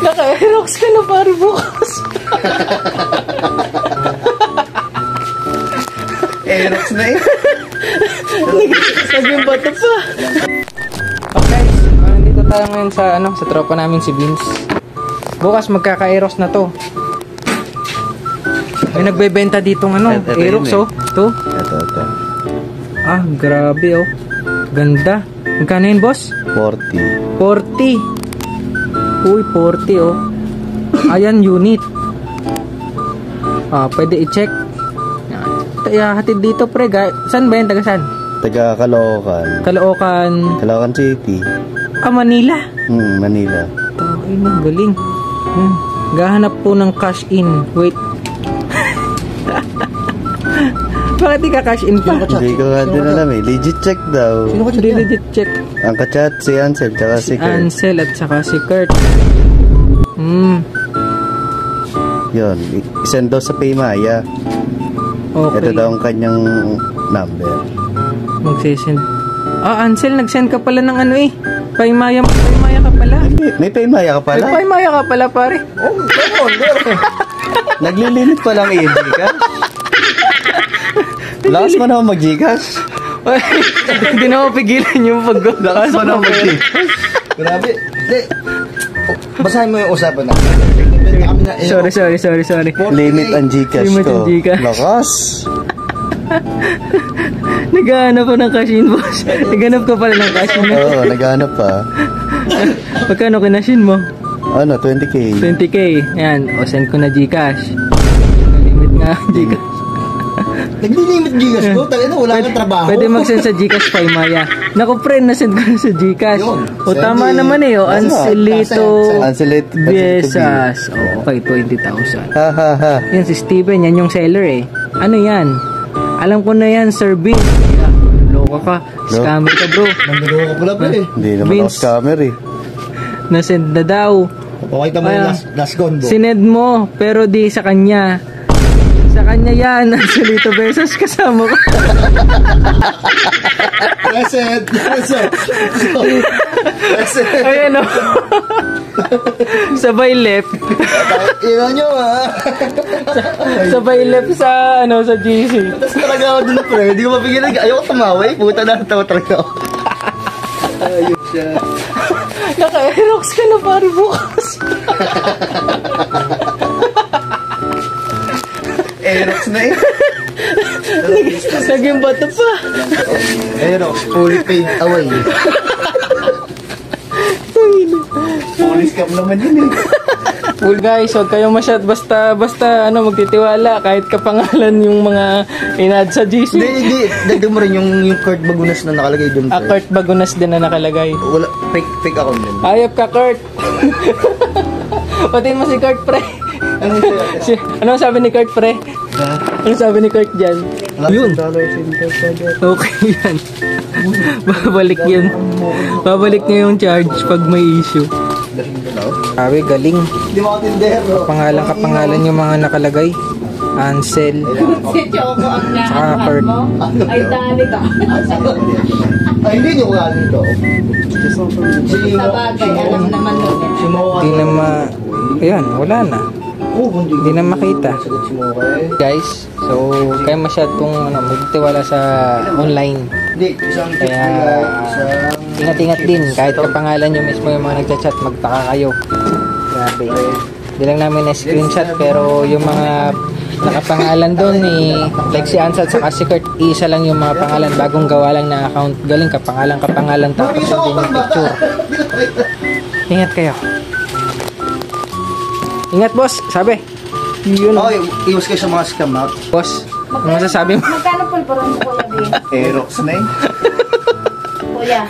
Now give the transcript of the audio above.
Naka-Aerox ka na pare bukas. Aerox na eh. Naging bato pa. Okay, nandito tayo ngayon sa sa tropa namin si Vince. Bukas magkaka-Aerox na to. May nagbebenta ditong Aerox oh. To. Ito. Ah, grabe oh. Ganda. Magkano yun, boss? 40. 40. Uy, 40 oh. Ayan, unit. Ah, pwede i-check. Hatid dito pre. Saan ba yan? Taga saan? Taga Caloocan. Caloocan City. Ah, Manila. Manila. Ay, galing. Gahanap po ng cash in. Wait. Bakit di ka cash in pa? Hindi ko nga din alam eh. Legit check daw. Sino ka check? Legit check. Ang kachat si Ansel tsaka si Kurt. Ansel at saka si Kurt. Yun. Isend daw sa Paymaya. Okay. Ito daw ang kanyang number. Magsisend. Ah, Ansel, nag-send ka pala ng Paymaya ka pala. May Paymaya ka pala? May Paymaya ka pala, pare. Oh, naglilimit pa lang i-Gcash. Lakas mo na ako mag-Gcash. Hindi na ako pigilan yung pag-Gcash. Lakas mo na ako mag-Gcash. Grabe. Hindi. Basahin mo yung usapan na. Sorry. Limit ang Gcash Limit ko. ang Gcash. Lakas. Naghahanap pa ng cash in, boss. Naghanap ka pala ng cash in. Oo, naghanap pa. Magkano kinashin mo? 20K. 20K. Yan. O, send ko na Gcash. Limit nga Gcash. Naglilimit Gcash ko? Wala kang trabaho. Pwede mag-send sa Gcash Paymaya. Naku, friend, na-send ko na sa Gcash. O, tama naman eh. O, Anselito Biesas. O, okay, 20,000. Ha. Yan, si Steven. Yan yung seller eh. Ano yan? Alam ko na yan, Sir Vince. Loko ka. Scammer ka, bro. Nandito ka pala eh. Hindi naman ako scammer eh. Na-send na daw. Pakita mo yung last gun, bro. Sinend mo, pero di sa kanya. Sa kanya yan. Anselito Biesas kasama ko. Present. Ayan o. Sabay left. Iwan nyo Sabay left sa GC. Tapos talaga ako dun pre. Hindi ko mapigilan. Ayoko tumawa eh. Puta na tawa talaga ako. Ayun siya. Naka-Aerox ka na pare bukas. Aerox na eh. Naging bato pa. Aerox, fully paid away. Police cam naman yun eh. Cool guys, huwag kayong basta magtitiwala kahit kapangalan yung mga inad sa GC. Hindi. Dagdag mo rin yung Kurt Bagunas na nakalagay dun. Kurt Bagunas din na nakalagay. Wala, fake account din. Ayop ka, Kurt. Patiin mo si Kurt, pre. Ano sabi ni Kurt, pre? Ano sabi ni Kurt dyan? Yun. Okay yan. Babalik yun. Babalik niya yung charge pag may issue. Sabi, galing. Hindi mo katindero. Kapangalan yung mga nakalagay. Ansel. Si Choco ang Kurt. Ay, dali ka. Ay, hindi nyo galing ito. Sa bagay, alam naman nun. Hindi na ayan, wala na. Hindi na makita. Guys, so kayo masyadong magtiwala sa online. Kaya ingat-ingat din. Kahit kapangalan nyo mismo yung mga nagchat-chat, magtaka kayo. Grabe. Hindi lang namin na-screenshot pero yung mga nakapangalan doon like si Ansel at si Kurt, isa lang yung mga pangalan, bagong gawa lang na account. Galing kapangalan tapos hindi yung picture. Ingat kayo. Ingat boss, sabi. Yun. Oh, iwas kayo sa mga scam out. Boss, ano masasabi mo? Magkano pulparon mo, Kuya Bin? Aerox na eh. Kuya.